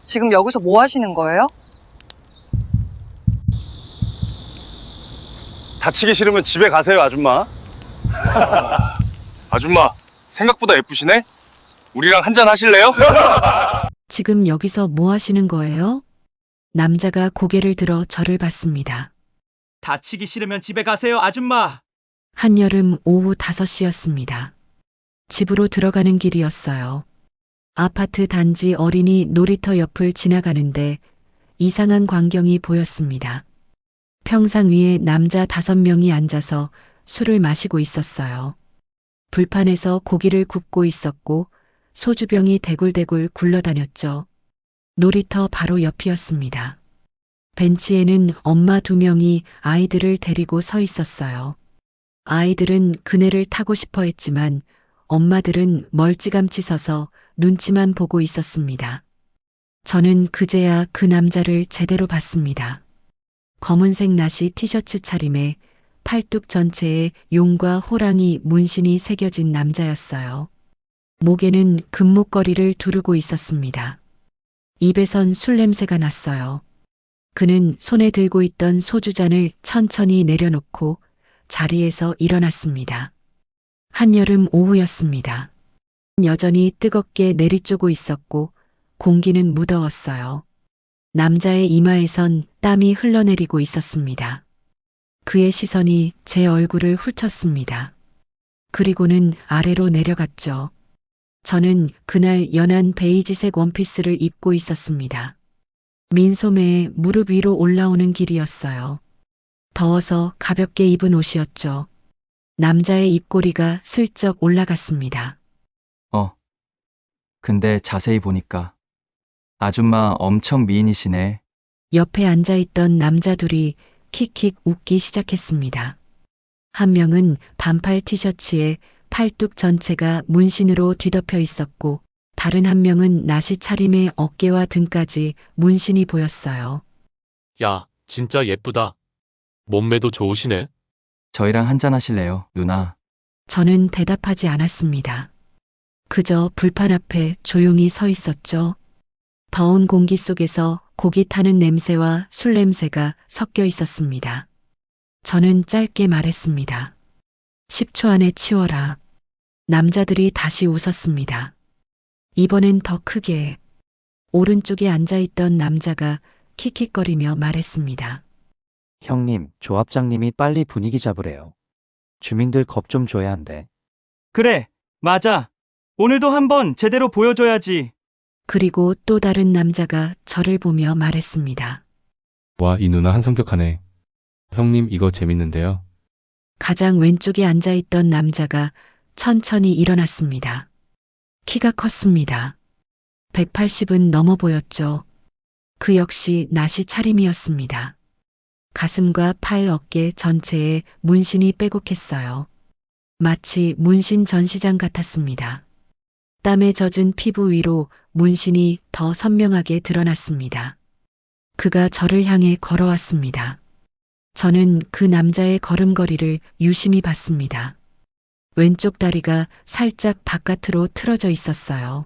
지금 여기서 뭐 하시는 거예요? 다치기 싫으면 집에 가세요, 아줌마. 아줌마, 생각보다 예쁘시네? 우리랑 한잔 하실래요? 지금 여기서 뭐 하시는 거예요? 남자가 고개를 들어 저를 봤습니다. 다치기 싫으면 집에 가세요, 아줌마. 한여름 오후 5시였습니다. 집으로 들어가는 길이었어요. 아파트 단지 어린이 놀이터 옆을 지나가는데 이상한 광경이 보였습니다. 평상 위에 남자 5명이 앉아서 술을 마시고 있었어요. 불판에서 고기를 굽고 있었고 소주병이 대굴대굴 굴러다녔죠. 놀이터 바로 옆이었습니다. 벤치에는 엄마 2명이 아이들을 데리고 서 있었어요. 아이들은 그네를 타고 싶어 했지만 엄마들은 멀찌감치 서서 눈치만 보고 있었습니다. 저는 그제야 그 남자를 제대로 봤습니다. 검은색 나시 티셔츠 차림에 팔뚝 전체에 용과 호랑이 문신이 새겨진 남자였어요. 목에는 금목걸이를 두르고 있었습니다. 입에선 술 냄새가 났어요. 그는 손에 들고 있던 소주잔을 천천히 내려놓고 자리에서 일어났습니다. 한여름 오후였습니다. 여전히 뜨겁게 내리쪼고 있었고 공기는 무더웠어요. 남자의 이마에선 땀이 흘러내리고 있었습니다. 그의 시선이 제 얼굴을 훑었습니다. 그리고는 아래로 내려갔죠. 저는 그날 연한 베이지색 원피스를 입고 있었습니다. 민소매에 무릎 위로 올라오는 길이었어요. 더워서 가볍게 입은 옷이었죠. 남자의 입꼬리가 슬쩍 올라갔습니다. 근데 자세히 보니까 아줌마 엄청 미인이시네. 옆에 앉아있던 남자 둘이 킥킥 웃기 시작했습니다. 한 명은 반팔 티셔츠에 팔뚝 전체가 문신으로 뒤덮여 있었고 다른 한 명은 나시 차림에 어깨와 등까지 문신이 보였어요. 야, 진짜 예쁘다. 몸매도 좋으시네. 저희랑 한잔 하실래요, 누나? 저는 대답하지 않았습니다. 그저 불판 앞에 조용히 서 있었죠. 더운 공기 속에서 고기 타는 냄새와 술 냄새가 섞여 있었습니다. 저는 짧게 말했습니다. 10초 안에 치워라. 남자들이 다시 웃었습니다. 이번엔 더 크게. 오른쪽에 앉아있던 남자가 킥킥거리며 말했습니다. 형님, 조합장님이 빨리 분위기 잡으래요. 주민들 겁 좀 줘야 한대. 그래, 맞아. 오늘도 한번 제대로 보여줘야지. 그리고 또 다른 남자가 저를 보며 말했습니다. 와, 이 누나 한성격하네. 형님, 이거 재밌는데요? 가장 왼쪽에 앉아있던 남자가 천천히 일어났습니다. 키가 컸습니다. 180은 넘어 보였죠. 그 역시 나시 차림이었습니다. 가슴과 팔, 어깨 전체에 문신이 빼곡했어요. 마치 문신 전시장 같았습니다. 땀에 젖은 피부 위로 문신이 더 선명하게 드러났습니다. 그가 저를 향해 걸어왔습니다. 저는 그 남자의 걸음걸이를 유심히 봤습니다. 왼쪽 다리가 살짝 바깥으로 틀어져 있었어요.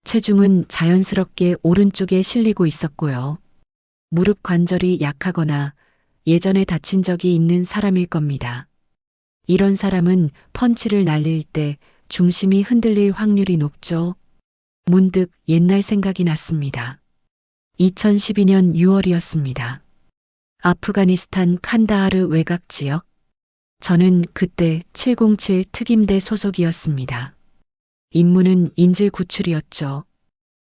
체중은 자연스럽게 오른쪽에 실리고 있었고요. 무릎 관절이 약하거나 예전에 다친 적이 있는 사람일 겁니다. 이런 사람은 펀치를 날릴 때 중심이 흔들릴 확률이 높죠. 문득 옛날 생각이 났습니다. 2012년 6월이었습니다. 아프가니스탄 칸다하르 외곽 지역. 저는 그때 707 특임대 소속이었습니다. 임무는 인질 구출이었죠.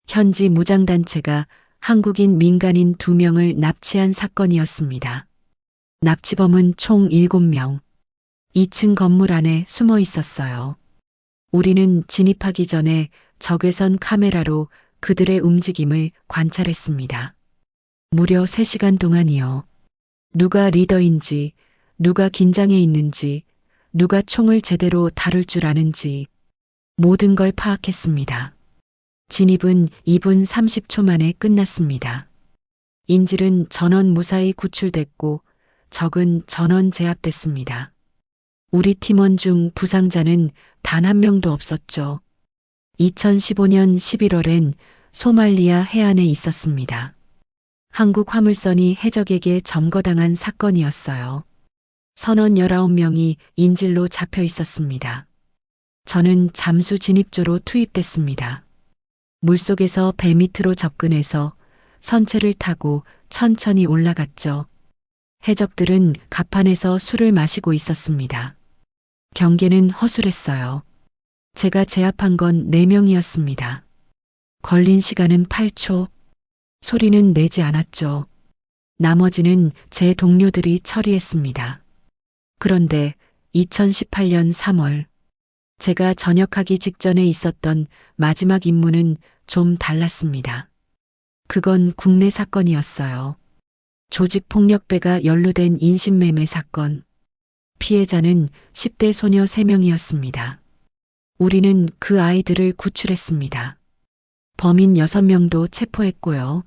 현지 무장단체가 한국인 민간인 2명을 납치한 사건이었습니다. 납치범은 총 7명. 2층 건물 안에 숨어 있었어요. 우리는 진입하기 전에 적외선 카메라로 그들의 움직임을 관찰했습니다. 무려 3시간 동안이요. 누가 리더인지, 누가 긴장해 있는지, 누가 총을 제대로 다룰 줄 아는지 모든 걸 파악했습니다. 진입은 2분 30초 만에 끝났습니다. 인질은 전원 무사히 구출됐고 적은 전원 제압됐습니다. 우리 팀원 중 부상자는 단 한 명도 없었죠. 2015년 11월엔 소말리아 해안에 있었습니다. 한국 화물선이 해적에게 점거당한 사건이었어요. 선원 19명이 인질로 잡혀 있었습니다. 저는 잠수 진입조로 투입됐습니다. 물속에서 배 밑으로 접근해서 선체를 타고 천천히 올라갔죠. 해적들은 갑판에서 술을 마시고 있었습니다. 경계는 허술했어요. 제가 제압한 건 4명이었습니다. 걸린 시간은 8초. 소리는 내지 않았죠. 나머지는 제 동료들이 처리했습니다. 그런데 2018년 3월, 제가 전역하기 직전에 있었던 마지막 임무는 좀 달랐습니다. 그건 국내 사건이었어요. 조직폭력배가 연루된 인신매매 사건. 피해자는 10대 소녀 3명이었습니다. 우리는 그 아이들을 구출했습니다. 범인 6명도 체포했고요.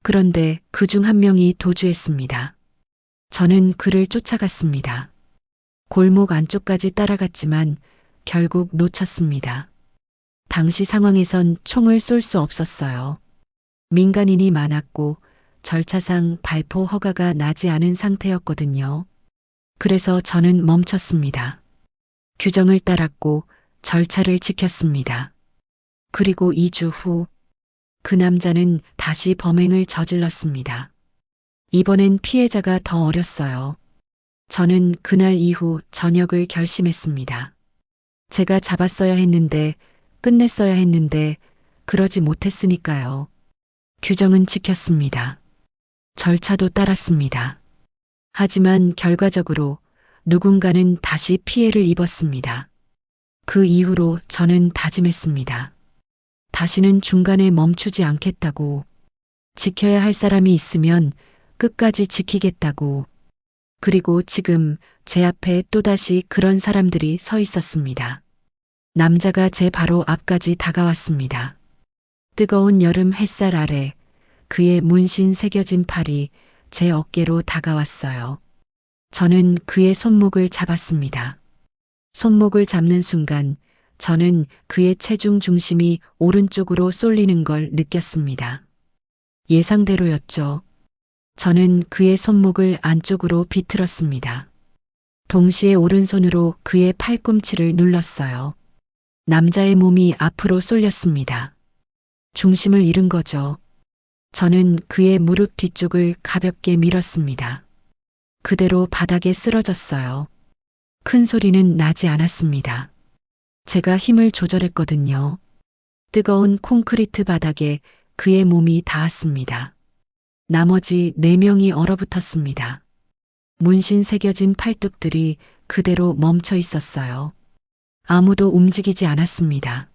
그런데 그중 1명이 도주했습니다. 저는 그를 쫓아갔습니다. 골목 안쪽까지 따라갔지만 결국 놓쳤습니다. 당시 상황에선 총을 쏠 수 없었어요. 민간인이 많았고 절차상 발포 허가가 나지 않은 상태였거든요. 그래서 저는 멈췄습니다. 규정을 따랐고 절차를 지켰습니다. 그리고 2주 후, 그 남자는 다시 범행을 저질렀습니다. 이번엔 피해자가 더 어렸어요. 저는 그날 이후 전역을 결심했습니다. 제가 잡았어야 했는데, 끝냈어야 했는데, 그러지 못했으니까요. 규정은 지켰습니다. 절차도 따랐습니다. 하지만 결과적으로 누군가는 다시 피해를 입었습니다. 그 이후로 저는 다짐했습니다. 다시는 중간에 멈추지 않겠다고, 지켜야 할 사람이 있으면 끝까지 지키겠다고. 그리고 지금 제 앞에 또다시 그런 사람들이 서 있었습니다. 남자가 제 바로 앞까지 다가왔습니다. 뜨거운 여름 햇살 아래 그의 문신 새겨진 팔이 제 어깨로 다가왔어요. 저는 그의 손목을 잡았습니다. 손목을 잡는 순간 저는 그의 체중 중심이 오른쪽으로 쏠리는 걸 느꼈습니다. 예상대로였죠. 저는 그의 손목을 안쪽으로 비틀었습니다. 동시에 오른손으로 그의 팔꿈치를 눌렀어요. 남자의 몸이 앞으로 쏠렸습니다. 중심을 잃은 거죠. 저는 그의 무릎 뒤쪽을 가볍게 밀었습니다. 그대로 바닥에 쓰러졌어요. 큰 소리는 나지 않았습니다. 제가 힘을 조절했거든요. 뜨거운 콘크리트 바닥에 그의 몸이 닿았습니다. 나머지 4명이 얼어붙었습니다. 문신 새겨진 팔뚝들이 그대로 멈춰 있었어요. 아무도 움직이지 않았습니다.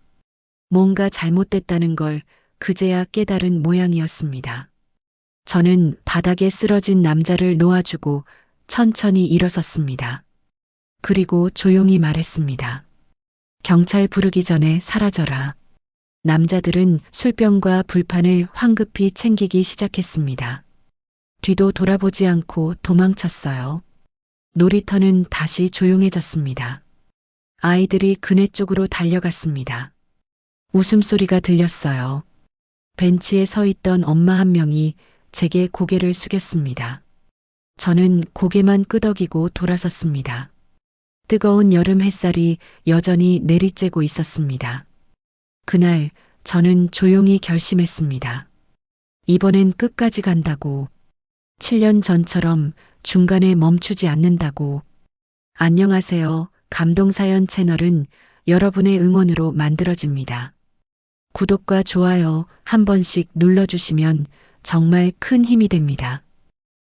뭔가 잘못됐다는 걸 그제야 깨달은 모양이었습니다. 저는 바닥에 쓰러진 남자를 놓아주고 천천히 일어섰습니다. 그리고 조용히 말했습니다. 경찰 부르기 전에 사라져라. 남자들은 술병과 불판을 황급히 챙기기 시작했습니다. 뒤도 돌아보지 않고 도망쳤어요. 놀이터는 다시 조용해졌습니다. 아이들이 그네 쪽으로 달려갔습니다. 웃음소리가 들렸어요. 벤치에 서 있던 엄마 1명이 제게 고개를 숙였습니다. 저는 고개만 끄덕이고 돌아섰습니다. 뜨거운 여름 햇살이 여전히 내리쬐고 있었습니다. 그날 저는 조용히 결심했습니다. 이번엔 끝까지 간다고. 7년 전처럼 중간에 멈추지 않는다고. 안녕하세요. 감동사연 채널은 여러분의 응원으로 만들어집니다. 구독과 좋아요 한 번씩 눌러주시면 정말 큰 힘이 됩니다.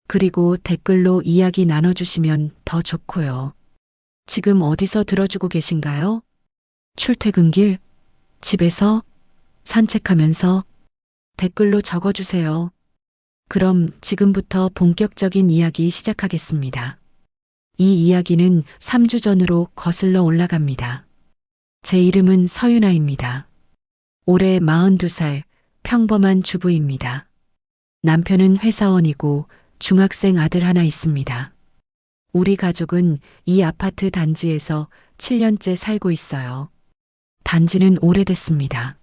그리고 댓글로 이야기 나눠주시면 더 좋고요. 지금 어디서 들어주고 계신가요? 출퇴근길? 집에서? 산책하면서? 댓글로 적어주세요. 그럼 지금부터 본격적인 이야기 시작하겠습니다. 이 이야기는 3주 전으로 거슬러 올라갑니다. 제 이름은 서윤아입니다. 올해 42살 평범한 주부입니다. 남편은 회사원이고 중학생 아들 하나 있습니다. 우리 가족은 이 아파트 단지에서 7년째 살고 있어요. 단지는 오래됐습니다.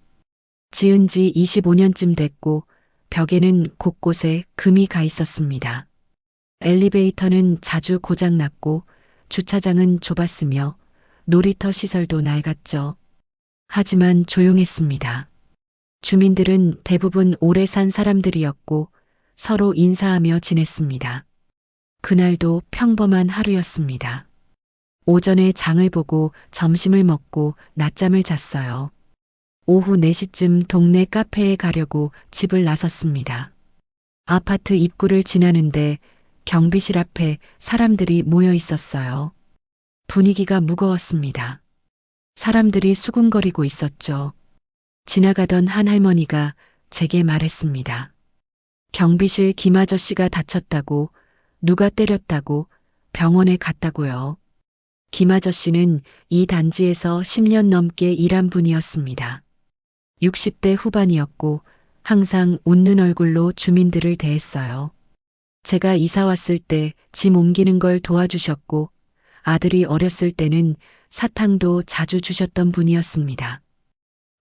지은 지 25년쯤 됐고 벽에는 곳곳에 금이 가 있었습니다. 엘리베이터는 자주 고장났고 주차장은 좁았으며 놀이터 시설도 낡았죠. 하지만 조용했습니다. 주민들은 대부분 오래 산 사람들이었고 서로 인사하며 지냈습니다. 그날도 평범한 하루였습니다. 오전에 장을 보고 점심을 먹고 낮잠을 잤어요. 오후 4시쯤 동네 카페에 가려고 집을 나섰습니다. 아파트 입구를 지나는데 경비실 앞에 사람들이 모여 있었어요. 분위기가 무거웠습니다. 사람들이 수군거리고 있었죠. 지나가던 한 할머니가 제게 말했습니다. 경비실 김 아저씨가 다쳤다고, 누가 때렸다고, 병원에 갔다고요. 김 아저씨는 이 단지에서 10년 넘게 일한 분이었습니다. 60대 후반이었고 항상 웃는 얼굴로 주민들을 대했어요. 제가 이사 왔을 때 짐 옮기는 걸 도와주셨고 아들이 어렸을 때는 사탕도 자주 주셨던 분이었습니다.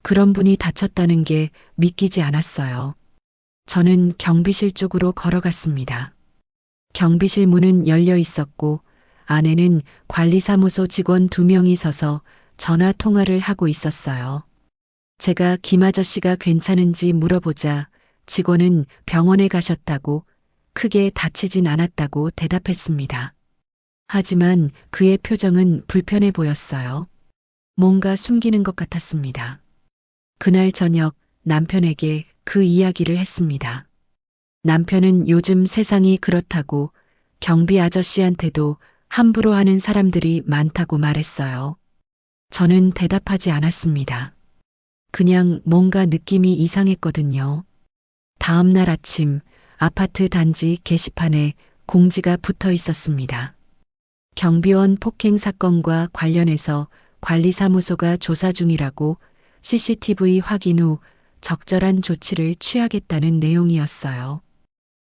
그런 분이 다쳤다는 게 믿기지 않았어요. 저는 경비실 쪽으로 걸어갔습니다. 경비실 문은 열려 있었고 안에는 관리사무소 직원 2명이 서서 전화 통화를 하고 있었어요. 제가 김 아저씨가 괜찮은지 물어보자 직원은 병원에 가셨다고, 크게 다치진 않았다고 대답했습니다. 하지만 그의 표정은 불편해 보였어요. 뭔가 숨기는 것 같았습니다. 그날 저녁 남편에게 그 이야기를 했습니다. 남편은 요즘 세상이 그렇다고 경비 아저씨한테도 함부로 하는 사람들이 많다고 말했어요. 저는 대답하지 않았습니다. 그냥 뭔가 느낌이 이상했거든요. 다음 날 아침 아파트 단지 게시판에 공지가 붙어 있었습니다. 경비원 폭행 사건과 관련해서 관리사무소가 조사 중이라고 CCTV 확인 후 적절한 조치를 취하겠다는 내용이었어요.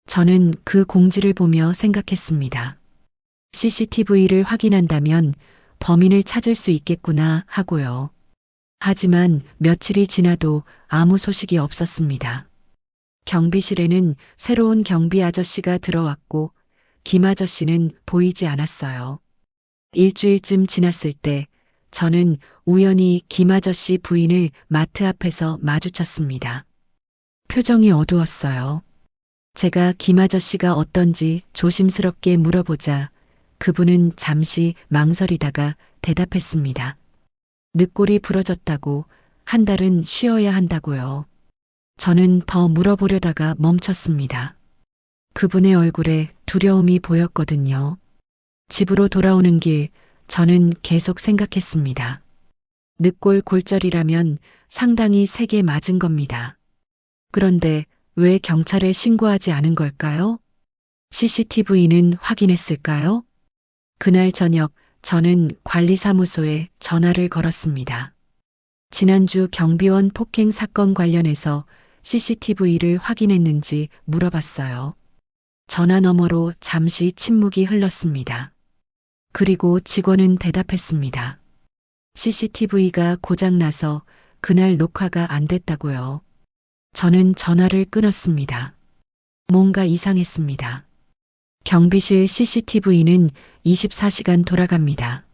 저는 그 공지를 보며 생각했습니다. CCTV를 확인한다면 범인을 찾을 수 있겠구나 하고요. 하지만 며칠이 지나도 아무 소식이 없었습니다. 경비실에는 새로운 경비 아저씨가 들어왔고 김 아저씨는 보이지 않았어요. 일주일쯤 지났을 때 저는 우연히 김 아저씨 부인을 마트 앞에서 마주쳤습니다. 표정이 어두웠어요. 제가 김 아저씨가 어떤지 조심스럽게 물어보자 그분은 잠시 망설이다가 대답했습니다. 늑골이 부러졌다고, 한 달은 쉬어야 한다고요. 저는 더 물어보려다가 멈췄습니다. 그분의 얼굴에 두려움이 보였거든요. 집으로 돌아오는 길 저는 계속 생각했습니다. 늑골 골절이라면 상당히 세게 맞은 겁니다. 그런데 왜 경찰에 신고하지 않은 걸까요? CCTV는 확인했을까요? 그날 저녁 저는 관리사무소에 전화를 걸었습니다. 지난주 경비원 폭행 사건 관련해서 CCTV를 확인했는지 물어봤어요. 전화 너머로 잠시 침묵이 흘렀습니다. 그리고 직원은 대답했습니다. CCTV가 고장나서 그날 녹화가 안 됐다고요. 저는 전화를 끊었습니다. 뭔가 이상했습니다. 경비실 CCTV는 24시간 돌아갑니다.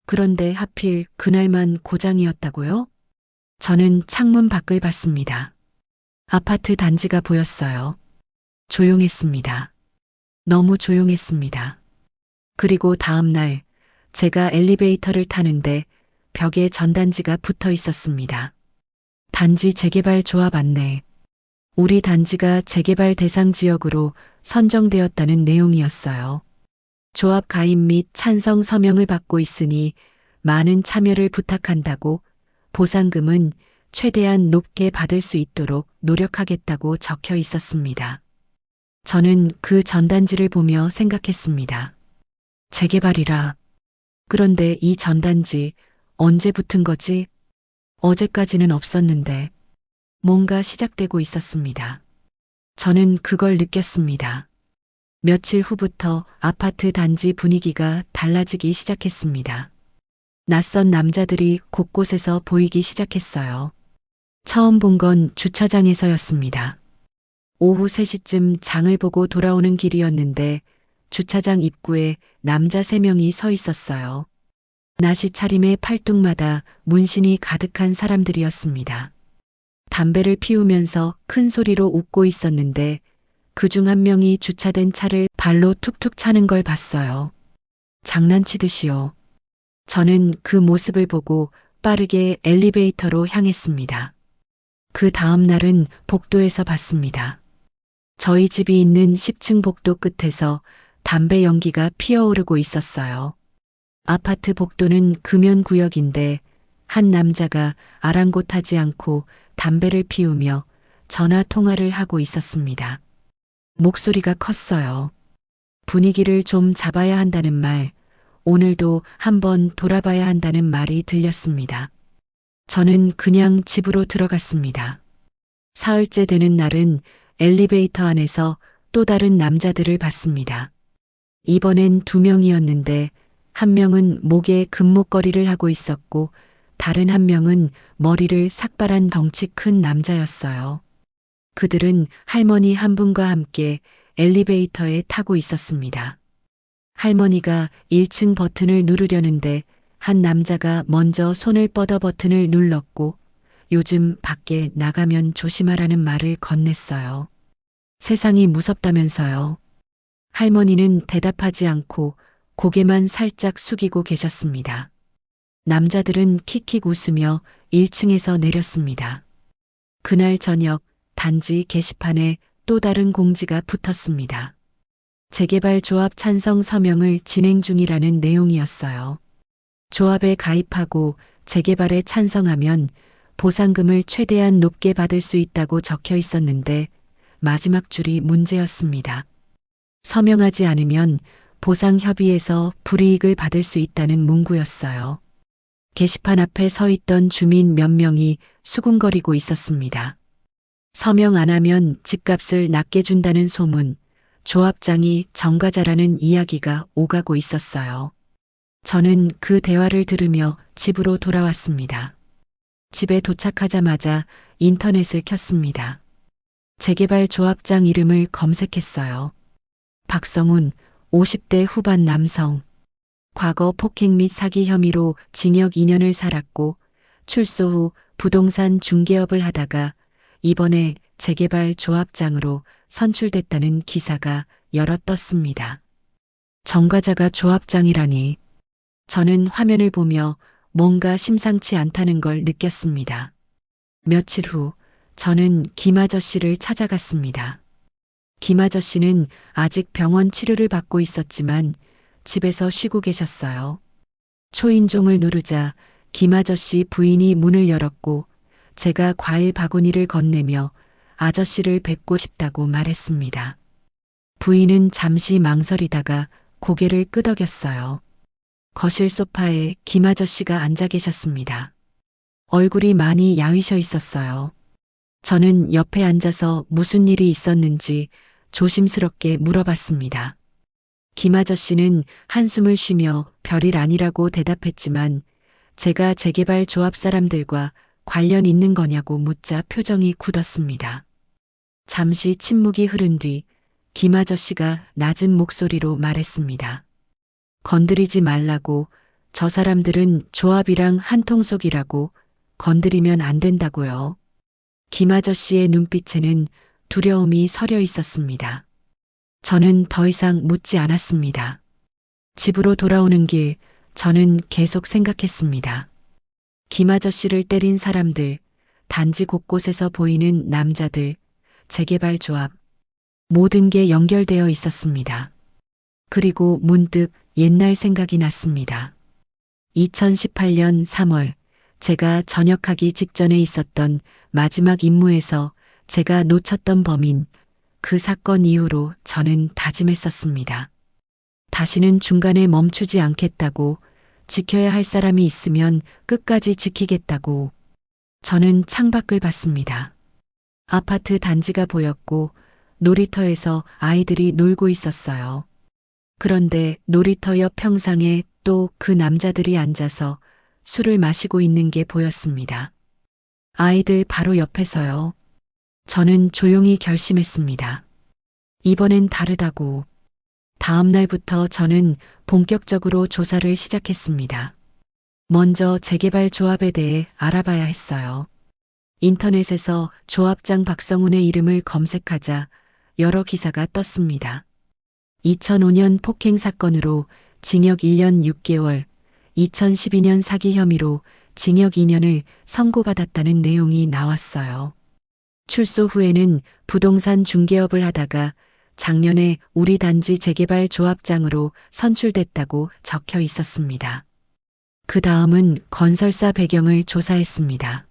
그런데 하필 그날만 고장이었다고요? 저는 창문 밖을 봤습니다. 아파트 단지가 보였어요. 조용했습니다. 너무 조용했습니다. 그리고 다음 날 제가 엘리베이터를 타는데 벽에 전단지가 붙어 있었습니다. 단지 재개발 조합 안내. 우리 단지가 재개발 대상 지역으로 선정되었다는 내용이었어요. 조합 가입 및 찬성 서명을 받고 있으니 많은 참여를 부탁한다고, 보상금은 최대한 높게 받을 수 있도록 노력하겠다고 적혀 있었습니다. 저는 그 전단지를 보며 생각했습니다. 재개발이라. 그런데 이 전단지 언제 붙은 거지? 어제까지는 없었는데 뭔가 시작되고 있었습니다. 저는 그걸 느꼈습니다. 며칠 후부터 아파트 단지 분위기가 달라지기 시작했습니다. 낯선 남자들이 곳곳에서 보이기 시작했어요. 처음 본 건 주차장에서였습니다. 오후 3시쯤 장을 보고 돌아오는 길이었는데 주차장 입구에 남자 3명이 서 있었어요. 나시 차림의 팔뚝마다 문신이 가득한 사람들이었습니다. 담배를 피우면서 큰 소리로 웃고 있었는데 그중 한 명이 주차된 차를 발로 툭툭 차는 걸 봤어요. 장난치듯이요. 저는 그 모습을 보고 빠르게 엘리베이터로 향했습니다. 그 다음 날은 복도에서 봤습니다. 저희 집이 있는 10층 복도 끝에서 담배 연기가 피어오르고 있었어요. 아파트 복도는 금연구역인데 한 남자가 아랑곳하지 않고 담배를 피우며 전화 통화를 하고 있었습니다. 목소리가 컸어요. 분위기를 좀 잡아야 한다는 말, 오늘도 한번 돌아봐야 한다는 말이 들렸습니다. 저는 그냥 집으로 들어갔습니다. 사흘째 되는 날은 엘리베이터 안에서 또 다른 남자들을 봤습니다. 이번엔 2명이었는데 한 명은 목에 금목걸이를 하고 있었고 다른 한 명은 머리를 삭발한 덩치 큰 남자였어요. 그들은 할머니 한 분과 함께 엘리베이터에 타고 있었습니다. 할머니가 1층 버튼을 누르려는데 한 남자가 먼저 손을 뻗어 버튼을 눌렀고 요즘 밖에 나가면 조심하라는 말을 건넸어요. 세상이 무섭다면서요. 할머니는 대답하지 않고 고개만 살짝 숙이고 계셨습니다. 남자들은 킥킥 웃으며 1층에서 내렸습니다. 그날 저녁 단지 게시판에 또 다른 공지가 붙었습니다. 재개발 조합 찬성 서명을 진행 중이라는 내용이었어요. 조합에 가입하고 재개발에 찬성하면 보상금을 최대한 높게 받을 수 있다고 적혀 있었는데 마지막 줄이 문제였습니다. 서명하지 않으면 보상협의에서 불이익을 받을 수 있다는 문구였어요. 게시판 앞에 서 있던 주민 몇 명이 수군거리고 있었습니다. 서명 안 하면 집값을 낮게 준다는 소문, 조합장이 정가자라는 이야기가 오가고 있었어요. 저는 그 대화를 들으며 집으로 돌아왔습니다. 집에 도착하자마자 인터넷을 켰습니다. 재개발 조합장 이름을 검색했어요. 박성훈, 50대 후반 남성. 과거 폭행 및 사기 혐의로 징역 2년을 살았고 출소 후 부동산 중개업을 하다가 이번에 재개발 조합장으로 선출됐다는 기사가 여럿 떴습니다. 정가자가 조합장이라니. 저는 화면을 보며 뭔가 심상치 않다는 걸 느꼈습니다. 며칠 후 저는 김 아저씨를 찾아갔습니다. 김 아저씨는 아직 병원 치료를 받고 있었지만 집에서 쉬고 계셨어요. 초인종을 누르자 김 아저씨 부인이 문을 열었고 제가 과일 바구니를 건네며 아저씨를 뵙고 싶다고 말했습니다. 부인은 잠시 망설이다가 고개를 끄덕였어요. 거실 소파에 김 아저씨가 앉아 계셨습니다. 얼굴이 많이 야위셔 있었어요. 저는 옆에 앉아서 무슨 일이 있었는지 조심스럽게 물어봤습니다. 김 아저씨는 한숨을 쉬며 별일 아니라고 대답했지만 제가 재개발 조합 사람들과 관련 있는 거냐고 묻자 표정이 굳었습니다. 잠시 침묵이 흐른 뒤 김 아저씨가 낮은 목소리로 말했습니다. 건드리지 말라고, 저 사람들은 조합이랑 한통속이라고, 건드리면 안 된다고요. 김 아저씨의 눈빛에는 두려움이 서려 있었습니다. 저는 더 이상 묻지 않았습니다. 집으로 돌아오는 길, 저는 계속 생각했습니다. 김 아저씨를 때린 사람들, 단지 곳곳에서 보이는 남자들, 재개발 조합, 모든 게 연결되어 있었습니다. 그리고 문득 옛날 생각이 났습니다. 2018년 3월, 제가 전역하기 직전에 있었던 마지막 임무에서 제가 놓쳤던 범인, 그 사건 이후로 저는 다짐했었습니다. 다시는 중간에 멈추지 않겠다고, 지켜야 할 사람이 있으면 끝까지 지키겠다고. 저는 창밖을 봤습니다. 아파트 단지가 보였고 놀이터에서 아이들이 놀고 있었어요. 그런데 놀이터 옆 평상에 또 그 남자들이 앉아서 술을 마시고 있는 게 보였습니다. 아이들 바로 옆에서요. 저는 조용히 결심했습니다. 이번엔 다르다고. 다음 날부터 저는 본격적으로 조사를 시작했습니다. 먼저 재개발 조합에 대해 알아봐야 했어요. 인터넷에서 조합장 박성훈의 이름을 검색하자 여러 기사가 떴습니다. 2005년 폭행 사건으로 징역 1년 6개월, 2012년 사기 혐의로 징역 2년을 선고받았다는 내용이 나왔어요. 출소 후에는 부동산 중개업을 하다가 작년에 우리 단지 재개발 조합장으로 선출됐다고 적혀 있었습니다. 그 다음은 건설사 배경을 조사했습니다.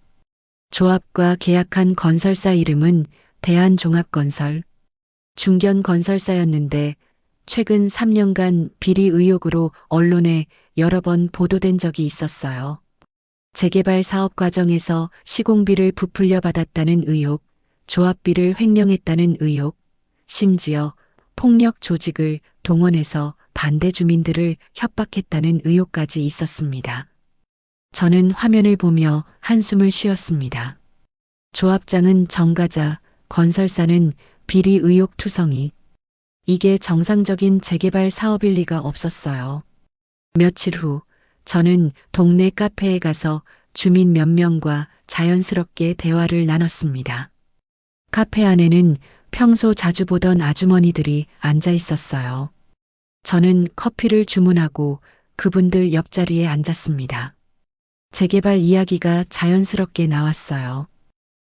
조합과 계약한 건설사 이름은 대한종합건설, 중견건설사였는데 최근 3년간 비리 의혹으로 언론에 여러 번 보도된 적이 있었어요. 재개발 사업 과정에서 시공비를 부풀려 받았다는 의혹, 조합비를 횡령했다는 의혹, 심지어 폭력 조직을 동원해서 반대 주민들을 협박했다는 의혹까지 있었습니다. 저는 화면을 보며 한숨을 쉬었습니다. 조합장은 정가자, 건설사는 비리 의혹 투성이. 이게 정상적인 재개발 사업일 리가 없었어요. 며칠 후 저는 동네 카페에 가서 주민 몇 명과 자연스럽게 대화를 나눴습니다. 카페 안에는 평소 자주 보던 아주머니들이 앉아 있었어요. 저는 커피를 주문하고 그분들 옆자리에 앉았습니다. 재개발 이야기가 자연스럽게 나왔어요.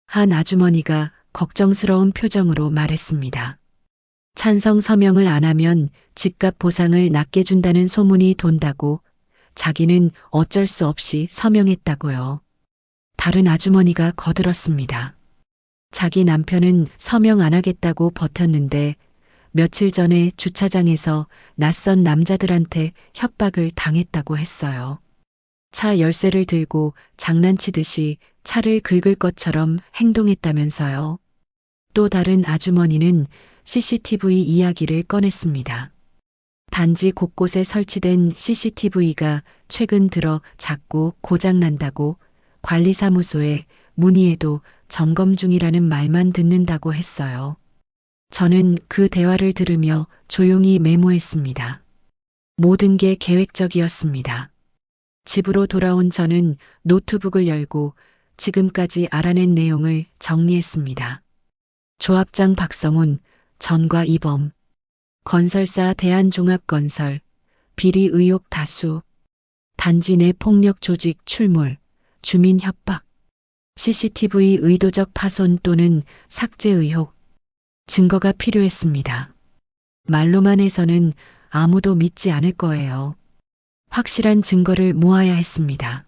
한 아주머니가 걱정스러운 표정으로 말했습니다. 찬성 서명을 안 하면 집값 보상을 낮게 준다는 소문이 돈다고 자기는 어쩔 수 없이 서명했다고요. 다른 아주머니가 거들었습니다. 자기 남편은 서명 안 하겠다고 버텼는데 며칠 전에 주차장에서 낯선 남자들한테 협박을 당했다고 했어요. 차 열쇠를 들고 장난치듯이 차를 긁을 것처럼 행동했다면서요. 또 다른 아주머니는 CCTV 이야기를 꺼냈습니다. 단지 곳곳에 설치된 CCTV가 최근 들어 자꾸 고장난다고 관리사무소에 문의해도 점검 중이라는 말만 듣는다고 했어요. 저는 그 대화를 들으며 조용히 메모했습니다. 모든 게 계획적이었습니다. 집으로 돌아온 저는 노트북을 열고 지금까지 알아낸 내용을 정리했습니다. 조합장 박성훈, 전과 이범, 건설사 대한종합건설, 비리 의혹 다수, 단지 내 폭력 조직 출몰, 주민 협박, CCTV 의도적 파손 또는 삭제 의혹, 증거가 필요했습니다. 말로만 해서는 아무도 믿지 않을 거예요. 확실한 증거를 모아야 했습니다.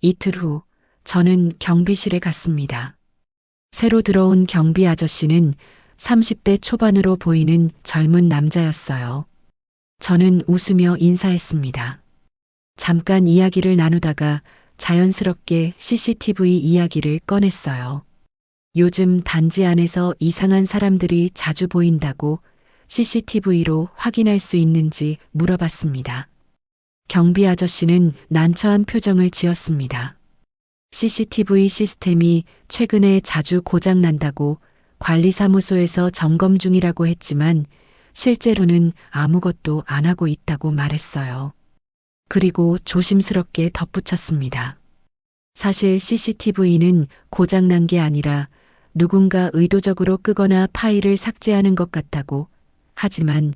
이틀 후 저는 경비실에 갔습니다. 새로 들어온 경비 아저씨는 30대 초반으로 보이는 젊은 남자였어요. 저는 웃으며 인사했습니다. 잠깐 이야기를 나누다가 자연스럽게 CCTV 이야기를 꺼냈어요. 요즘 단지 안에서 이상한 사람들이 자주 보인다고 CCTV로 확인할 수 있는지 물어봤습니다. 경비 아저씨는 난처한 표정을 지었습니다. CCTV 시스템이 최근에 자주 고장난다고 관리사무소에서 점검 중이라고 했지만 실제로는 아무것도 안 하고 있다고 말했어요. 그리고 조심스럽게 덧붙였습니다. 사실 CCTV는 고장난 게 아니라 누군가 의도적으로 끄거나 파일을 삭제하는 것 같다고. 하지만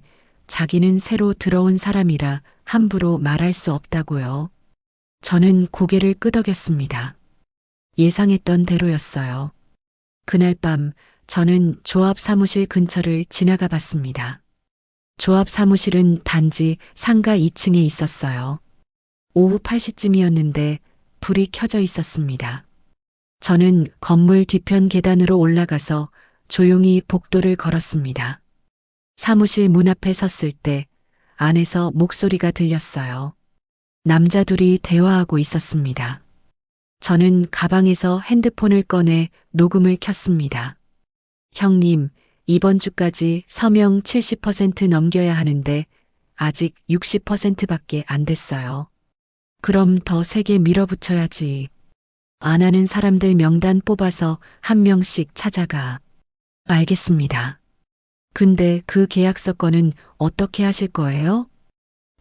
자기는 새로 들어온 사람이라 함부로 말할 수 없다고요. 저는 고개를 끄덕였습니다. 예상했던 대로였어요. 그날 밤 저는 조합 사무실 근처를 지나가 봤습니다. 조합 사무실은 단지 상가 2층에 있었어요. 오후 8시쯤이었는데 불이 켜져 있었습니다. 저는 건물 뒤편 계단으로 올라가서 조용히 복도를 걸었습니다. 사무실 문 앞에 섰을 때 안에서 목소리가 들렸어요. 남자 둘이 대화하고 있었습니다. 저는 가방에서 핸드폰을 꺼내 녹음을 켰습니다. 형님, 이번 주까지 서명 70% 넘겨야 하는데 아직 60%밖에 안 됐어요. 그럼 더 세게 밀어붙여야지. 안 하는 사람들 명단 뽑아서 한 명씩 찾아가. 알겠습니다. 근데 그 계약서 건은 어떻게 하실 거예요?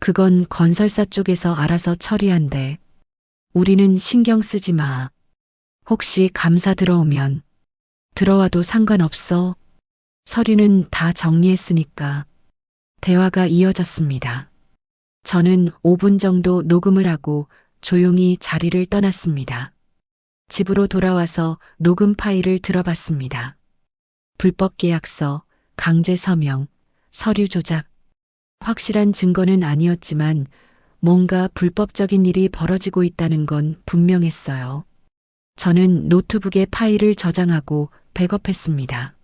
그건 건설사 쪽에서 알아서 처리한대. 우리는 신경 쓰지 마. 혹시 감사 들어오면 들어와도 상관없어. 서류는 다 정리했으니까. 대화가 이어졌습니다. 저는 5분 정도 녹음을 하고 조용히 자리를 떠났습니다. 집으로 돌아와서 녹음 파일을 들어봤습니다. 불법 계약서, 강제 서명, 서류 조작. 확실한 증거는 아니었지만 뭔가 불법적인 일이 벌어지고 있다는 건 분명했어요. 저는 노트북에 파일을 저장하고 백업했습니다.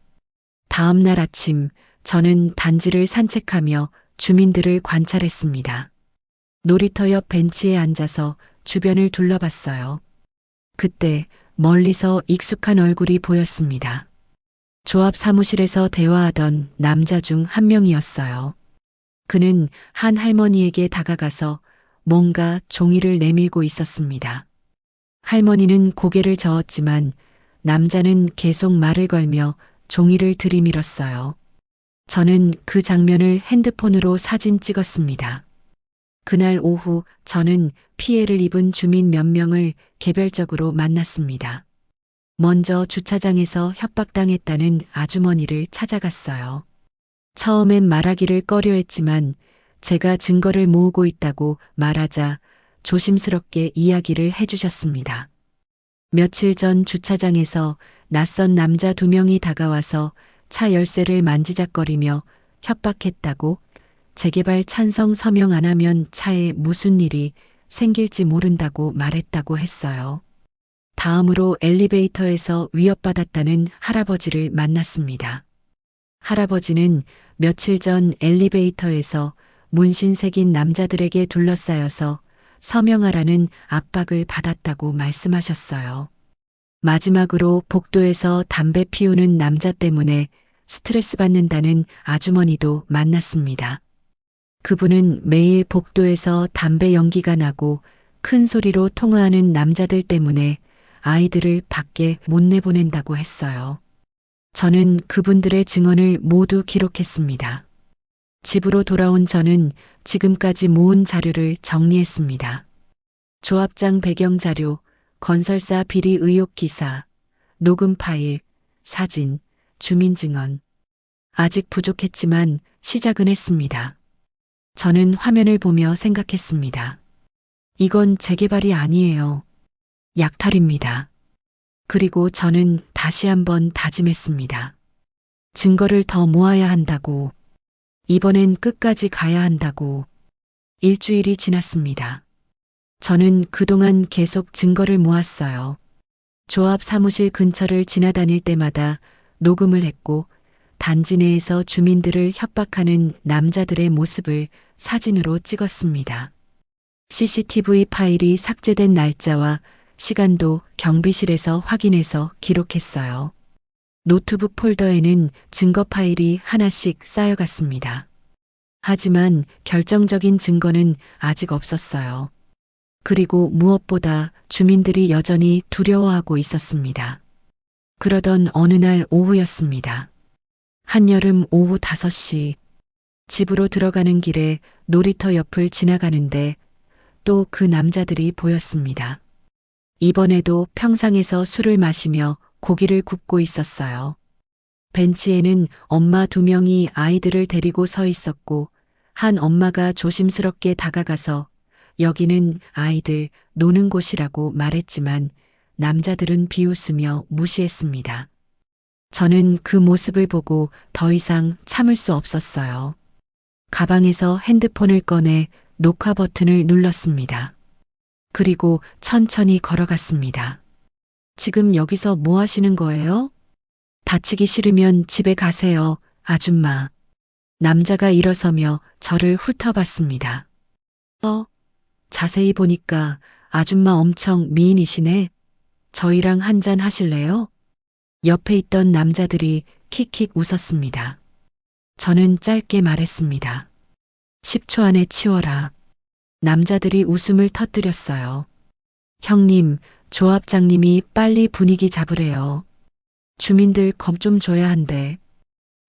다음 날 아침, 저는 단지를 산책하며 주민들을 관찰했습니다. 놀이터 옆 벤치에 앉아서 주변을 둘러봤어요. 그때 멀리서 익숙한 얼굴이 보였습니다. 조합 사무실에서 대화하던 남자 중 한 명이었어요. 그는 한 할머니에게 다가가서 뭔가 종이를 내밀고 있었습니다. 할머니는 고개를 저었지만 남자는 계속 말을 걸며 종이를 들이밀었어요. 저는 그 장면을 핸드폰으로 사진 찍었습니다. 그날 오후 저는 피해를 입은 주민 몇 명을 개별적으로 만났습니다. 먼저 주차장에서 협박당했다는 아주머니를 찾아갔어요. 처음엔 말하기를 꺼려했지만 제가 증거를 모으고 있다고 말하자 조심스럽게 이야기를 해주셨습니다. 며칠 전 주차장에서 낯선 남자 2명이 다가와서 차 열쇠를 만지작거리며 협박했다고, 재개발 찬성 서명 안 하면 차에 무슨 일이 생길지 모른다고 말했다고 했어요. 다음으로 엘리베이터에서 위협받았다는 할아버지를 만났습니다. 할아버지는 며칠 전 엘리베이터에서 문신 새긴 남자들에게 둘러싸여서 서명하라는 압박을 받았다고 말씀하셨어요. 마지막으로 복도에서 담배 피우는 남자 때문에 스트레스 받는다는 아주머니도 만났습니다. 그분은 매일 복도에서 담배 연기가 나고 큰 소리로 통화하는 남자들 때문에 아이들을 밖에 못 내보낸다고 했어요. 저는 그분들의 증언을 모두 기록했습니다. 집으로 돌아온 저는 지금까지 모은 자료를 정리했습니다. 조합장 배경 자료, 건설사 비리 의혹 기사, 녹음 파일, 사진, 주민 증언. 아직 부족했지만 시작은 했습니다. 저는 화면을 보며 생각했습니다. 이건 재개발이 아니에요. 약탈입니다. 그리고 저는 다시 한번 다짐했습니다. 증거를 더 모아야 한다고. 이번엔 끝까지 가야 한다고. 일주일이 지났습니다. 저는 그동안 계속 증거를 모았어요. 조합 사무실 근처를 지나다닐 때마다 녹음을 했고, 단지 내에서 주민들을 협박하는 남자들의 모습을 사진으로 찍었습니다. CCTV 파일이 삭제된 날짜와 시간도 경비실에서 확인해서 기록했어요. 노트북 폴더에는 증거 파일이 하나씩 쌓여갔습니다. 하지만 결정적인 증거는 아직 없었어요. 그리고 무엇보다 주민들이 여전히 두려워하고 있었습니다. 그러던 어느 날 오후였습니다. 한여름 오후 5시, 집으로 들어가는 길에 놀이터 옆을 지나가는데 또 그 남자들이 보였습니다. 이번에도 평상에서 술을 마시며 고기를 굽고 있었어요. 벤치에는 엄마 2명이 아이들을 데리고 서 있었고, 한 엄마가 조심스럽게 다가가서 여기는 아이들 노는 곳이라고 말했지만 남자들은 비웃으며 무시했습니다. 저는 그 모습을 보고 더 이상 참을 수 없었어요. 가방에서 핸드폰을 꺼내 녹화 버튼을 눌렀습니다. 그리고 천천히 걸어갔습니다. 지금 여기서 뭐 하시는 거예요? 다치기 싫으면 집에 가세요, 아줌마. 남자가 일어서며 저를 훑어봤습니다. 자세히 보니까 아줌마 엄청 미인이시네. 저희랑 한잔 하실래요? 옆에 있던 남자들이 킥킥 웃었습니다. 저는 짧게 말했습니다. 10초 안에 치워라. 남자들이 웃음을 터뜨렸어요. 형님, 조합장님이 빨리 분위기 잡으래요. 주민들 겁 좀 줘야 한대.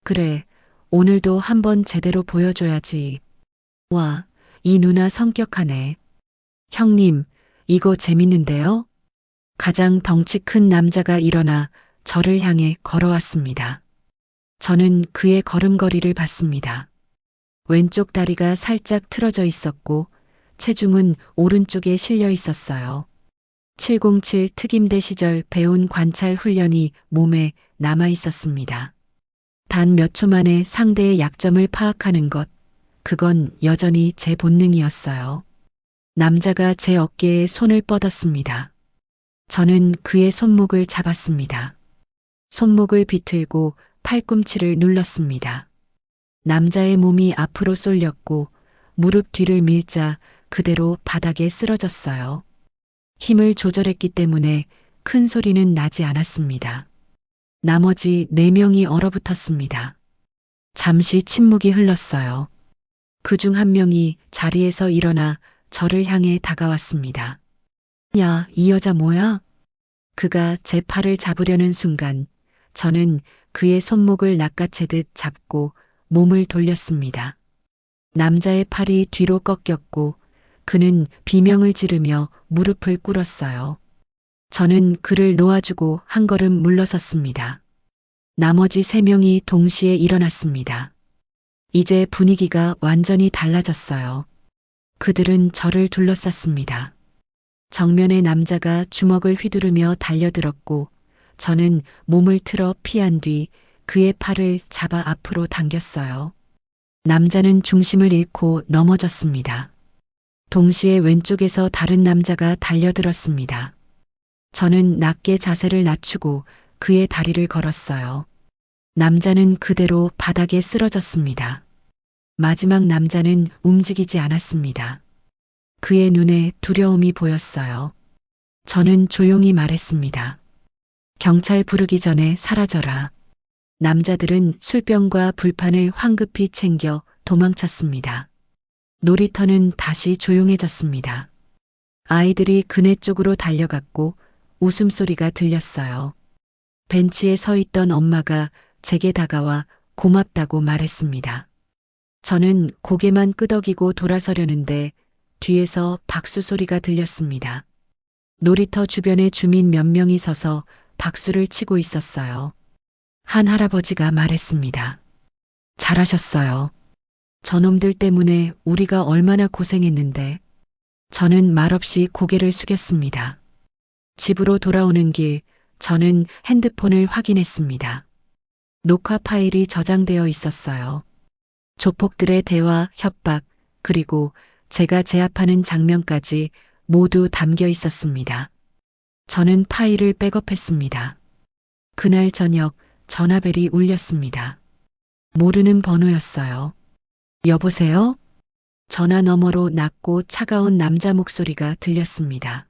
그래, 오늘도 한번 제대로 보여줘야지. 와, 이 누나 성격하네. 형님, 이거 재밌는데요? 가장 덩치 큰 남자가 일어나 저를 향해 걸어왔습니다. 저는 그의 걸음걸이를 봤습니다. 왼쪽 다리가 살짝 틀어져 있었고 체중은 오른쪽에 실려 있었어요. 707 특임대 시절 배운 관찰 훈련이 몸에 남아 있었습니다. 단 몇 초 만에 상대의 약점을 파악하는 것, 그건 여전히 제 본능이었어요. 남자가 제 어깨에 손을 뻗었습니다. 저는 그의 손목을 잡았습니다. 손목을 비틀고 팔꿈치를 눌렀습니다. 남자의 몸이 앞으로 쏠렸고 무릎 뒤를 밀자 그대로 바닥에 쓰러졌어요. 힘을 조절했기 때문에 큰 소리는 나지 않았습니다. 나머지 4명이 얼어붙었습니다. 잠시 침묵이 흘렀어요. 그중 한 명이 자리에서 일어나 저를 향해 다가왔습니다. 야, 이 여자 뭐야? 그가 제 팔을 잡으려는 순간 저는 그의 손목을 낚아채듯 잡고 몸을 돌렸습니다. 남자의 팔이 뒤로 꺾였고 그는 비명을 지르며 무릎을 꿇었어요. 저는 그를 놓아주고 한 걸음 물러섰습니다. 나머지 3명이 동시에 일어났습니다. 이제 분위기가 완전히 달라졌어요. 그들은 저를 둘러쌌습니다. 정면의 남자가 주먹을 휘두르며 달려들었고 저는 몸을 틀어 피한 뒤 그의 팔을 잡아 앞으로 당겼어요. 남자는 중심을 잃고 넘어졌습니다. 동시에 왼쪽에서 다른 남자가 달려들었습니다. 저는 낮게 자세를 낮추고 그의 다리를 걸었어요. 남자는 그대로 바닥에 쓰러졌습니다. 마지막 남자는 움직이지 않았습니다. 그의 눈에 두려움이 보였어요. 저는 조용히 말했습니다. 경찰 부르기 전에 사라져라. 남자들은 술병과 불판을 황급히 챙겨 도망쳤습니다. 놀이터는 다시 조용해졌습니다. 아이들이 그네 쪽으로 달려갔고 웃음소리가 들렸어요. 벤치에 서 있던 엄마가 제게 다가와 고맙다고 말했습니다. 저는 고개만 끄덕이고 돌아서려는데 뒤에서 박수 소리가 들렸습니다. 놀이터 주변에 주민 몇 명이 서서 박수를 치고 있었어요. 한 할아버지가 말했습니다. 잘하셨어요. 저놈들 때문에 우리가 얼마나 고생했는데. 저는 말없이 고개를 숙였습니다. 집으로 돌아오는 길, 저는 핸드폰을 확인했습니다. 녹화 파일이 저장되어 있었어요. 조폭들의 대화, 협박, 그리고 제가 제압하는 장면까지 모두 담겨 있었습니다. 저는 파일을 백업했습니다. 그날 저녁 전화벨이 울렸습니다. 모르는 번호였어요. 여보세요? 전화 너머로 낮고 차가운 남자 목소리가 들렸습니다.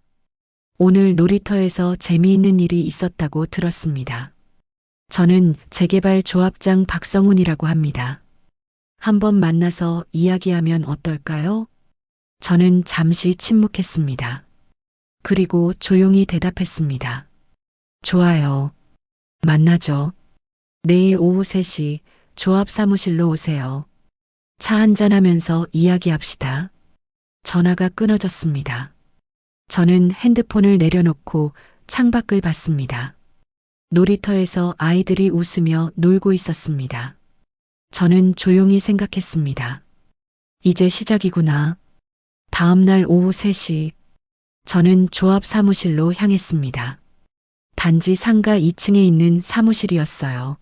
오늘 놀이터에서 재미있는 일이 있었다고 들었습니다. 저는 재개발 조합장 박성훈이라고 합니다. 한번 만나서 이야기하면 어떨까요? 저는 잠시 침묵했습니다. 그리고 조용히 대답했습니다. 좋아요. 만나죠. 내일 오후 3시 조합 사무실로 오세요. 차 한잔하면서 이야기합시다. 전화가 끊어졌습니다. 저는 핸드폰을 내려놓고 창밖을 봤습니다. 놀이터에서 아이들이 웃으며 놀고 있었습니다. 저는 조용히 생각했습니다. 이제 시작이구나. 다음 날 오후 3시, 저는 조합 사무실로 향했습니다. 단지 상가 2층에 있는 사무실이었어요.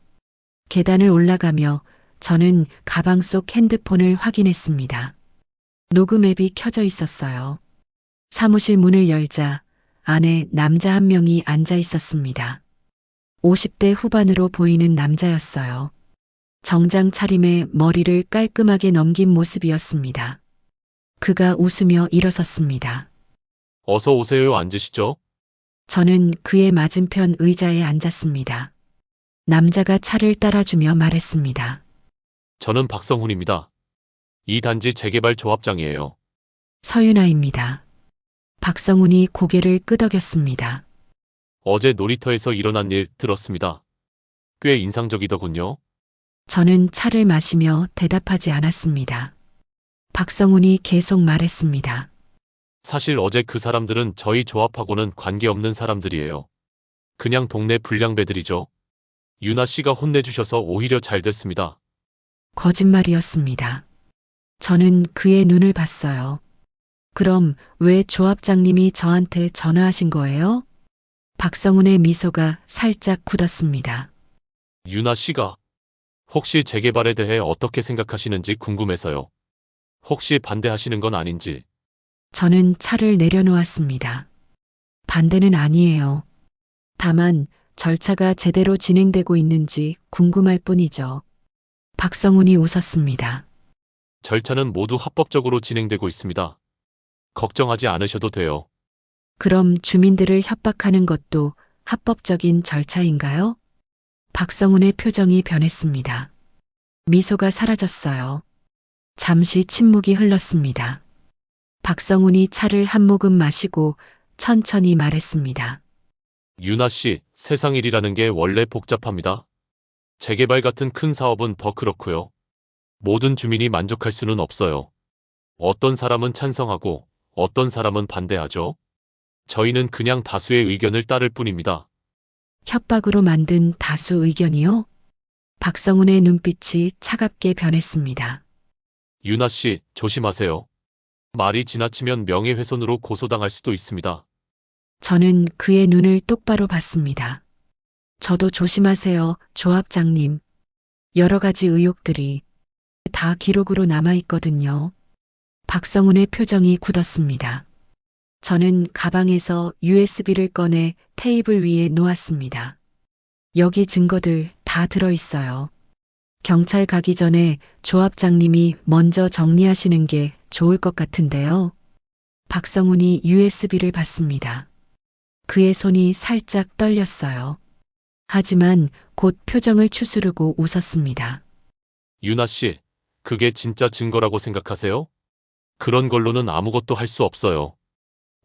계단을 올라가며 저는 가방 속 핸드폰을 확인했습니다. 녹음 앱이 켜져 있었어요. 사무실 문을 열자 안에 남자 한 명이 앉아 있었습니다. 50대 후반으로 보이는 남자였어요. 정장 차림에 머리를 깔끔하게 넘긴 모습이었습니다. 그가 웃으며 일어섰습니다. 어서 오세요. 앉으시죠. 저는 그의 맞은편 의자에 앉았습니다. 남자가 차를 따라주며 말했습니다. 저는 박성훈입니다. 이 단지 재개발 조합장이에요. 서윤아입니다. 박성훈이 고개를 끄덕였습니다. 어제 놀이터에서 일어난 일 들었습니다. 꽤 인상적이더군요. 저는 차를 마시며 대답하지 않았습니다. 박성훈이 계속 말했습니다. 사실 어제 그 사람들은 저희 조합하고는 관계없는 사람들이에요. 그냥 동네 불량배들이죠. 유나 씨가 혼내주셔서 오히려 잘 됐습니다. 거짓말이었습니다. 저는 그의 눈을 봤어요. 그럼 왜 조합장님이 저한테 전화하신 거예요? 박성훈의 미소가 살짝 굳었습니다. 유나 씨가 혹시 재개발에 대해 어떻게 생각하시는지 궁금해서요. 혹시 반대하시는 건 아닌지. 저는 차를 내려놓았습니다. 반대는 아니에요. 다만 절차가 제대로 진행되고 있는지 궁금할 뿐이죠. 박성훈이 웃었습니다. 절차는 모두 합법적으로 진행되고 있습니다. 걱정하지 않으셔도 돼요. 그럼 주민들을 협박하는 것도 합법적인 절차인가요? 박성훈의 표정이 변했습니다. 미소가 사라졌어요. 잠시 침묵이 흘렀습니다. 박성훈이 차를 한 모금 마시고 천천히 말했습니다. 유나 씨, 세상 일이라는 게 원래 복잡합니다. 재개발 같은 큰 사업은 더 그렇고요. 모든 주민이 만족할 수는 없어요. 어떤 사람은 찬성하고 어떤 사람은 반대하죠. 저희는 그냥 다수의 의견을 따를 뿐입니다. 협박으로 만든 다수 의견이요? 박성훈의 눈빛이 차갑게 변했습니다. 유나 씨, 조심하세요. 말이 지나치면 명예훼손으로 고소당할 수도 있습니다. 저는 그의 눈을 똑바로 봤습니다. 저도 조심하세요, 조합장님. 여러 가지 의혹들이 다 기록으로 남아있거든요. 박성훈의 표정이 굳었습니다. 저는 가방에서 USB를 꺼내 테이블 위에 놓았습니다. 여기 증거들 다 들어있어요. 경찰 가기 전에 조합장님이 먼저 정리하시는 게 좋을 것 같은데요. 박성훈이 USB를 받습니다. 그의 손이 살짝 떨렸어요. 하지만 곧 표정을 추스르고 웃었습니다. 유나 씨, 그게 진짜 증거라고 생각하세요? 그런 걸로는 아무것도 할 수 없어요.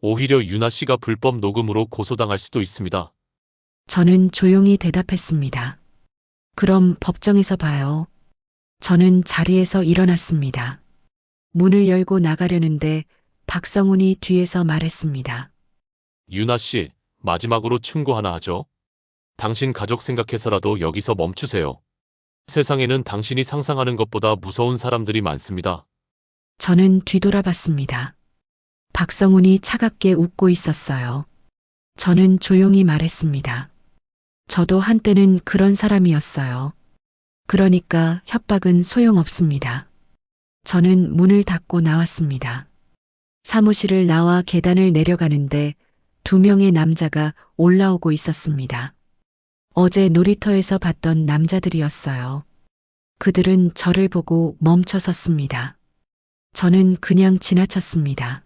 오히려 유나 씨가 불법 녹음으로 고소당할 수도 있습니다. 저는 조용히 대답했습니다. 그럼 법정에서 봐요. 저는 자리에서 일어났습니다. 문을 열고 나가려는데 박성훈이 뒤에서 말했습니다. 유나 씨, 마지막으로 충고 하나 하죠. 당신 가족 생각해서라도 여기서 멈추세요. 세상에는 당신이 상상하는 것보다 무서운 사람들이 많습니다. 저는 뒤돌아봤습니다. 박성훈이 차갑게 웃고 있었어요. 저는 조용히 말했습니다. 저도 한때는 그런 사람이었어요. 그러니까 협박은 소용없습니다. 저는 문을 닫고 나왔습니다. 사무실을 나와 계단을 내려가는데 2명의 남자가 올라오고 있었습니다. 어제 놀이터에서 봤던 남자들이었어요. 그들은 저를 보고 멈춰 섰습니다. 저는 그냥 지나쳤습니다.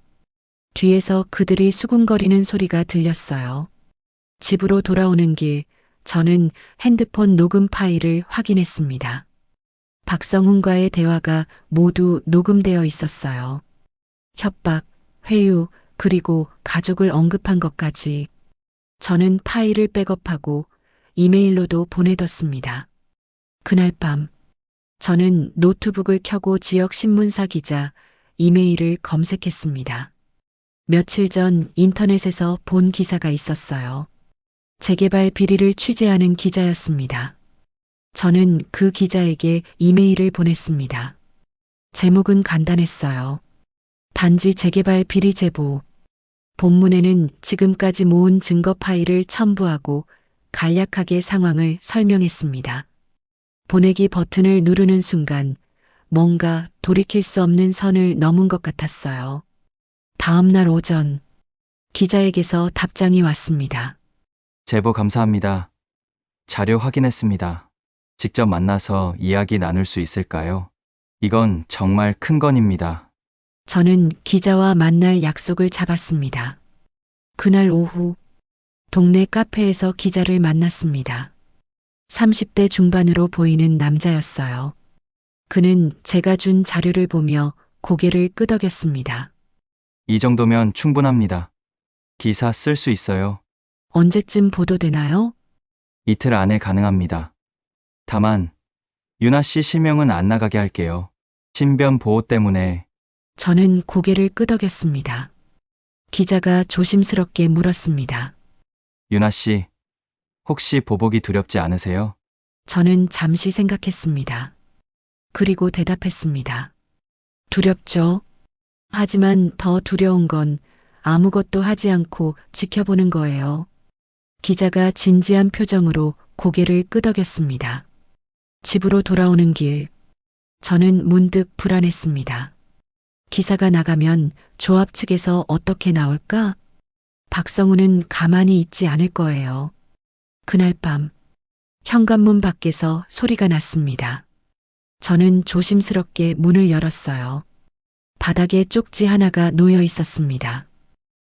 뒤에서 그들이 수군거리는 소리가 들렸어요. 집으로 돌아오는 길, 저는 핸드폰 녹음 파일을 확인했습니다. 박성훈과의 대화가 모두 녹음되어 있었어요. 협박, 회유, 그리고 가족을 언급한 것까지. 저는 파일을 백업하고 이메일로도 보내뒀습니다. 그날 밤, 저는 노트북을 켜고 지역 신문사 기자 이메일을 검색했습니다. 며칠 전 인터넷에서 본 기사가 있었어요. 재개발 비리를 취재하는 기자였습니다. 저는 그 기자에게 이메일을 보냈습니다. 제목은 간단했어요. 단지 재개발 비리 제보. 본문에는 지금까지 모은 증거 파일을 첨부하고 간략하게 상황을 설명했습니다. 보내기 버튼을 누르는 순간 뭔가 돌이킬 수 없는 선을 넘은 것 같았어요. 다음 날 오전, 기자에게서 답장이 왔습니다. 제보 감사합니다. 자료 확인했습니다. 직접 만나서 이야기 나눌 수 있을까요? 이건 정말 큰 건입니다. 저는 기자와 만날 약속을 잡았습니다. 그날 오후, 동네 카페에서 기자를 만났습니다. 30대 중반으로 보이는 남자였어요. 그는 제가 준 자료를 보며 고개를 끄덕였습니다. 이 정도면 충분합니다. 기사 쓸 수 있어요. 언제쯤 보도되나요? 이틀 안에 가능합니다. 다만, 유나 씨 실명은 안 나가게 할게요. 신변 보호 때문에. 저는 고개를 끄덕였습니다. 기자가 조심스럽게 물었습니다. 유나 씨, 혹시 보복이 두렵지 않으세요? 저는 잠시 생각했습니다. 그리고 대답했습니다. 두렵죠. 하지만 더 두려운 건 아무것도 하지 않고 지켜보는 거예요. 기자가 진지한 표정으로 고개를 끄덕였습니다. 집으로 돌아오는 길, 저는 문득 불안했습니다. 기사가 나가면 조합 측에서 어떻게 나올까? 박성우는 가만히 있지 않을 거예요. 그날 밤, 현관문 밖에서 소리가 났습니다. 저는 조심스럽게 문을 열었어요. 바닥에 쪽지 하나가 놓여 있었습니다.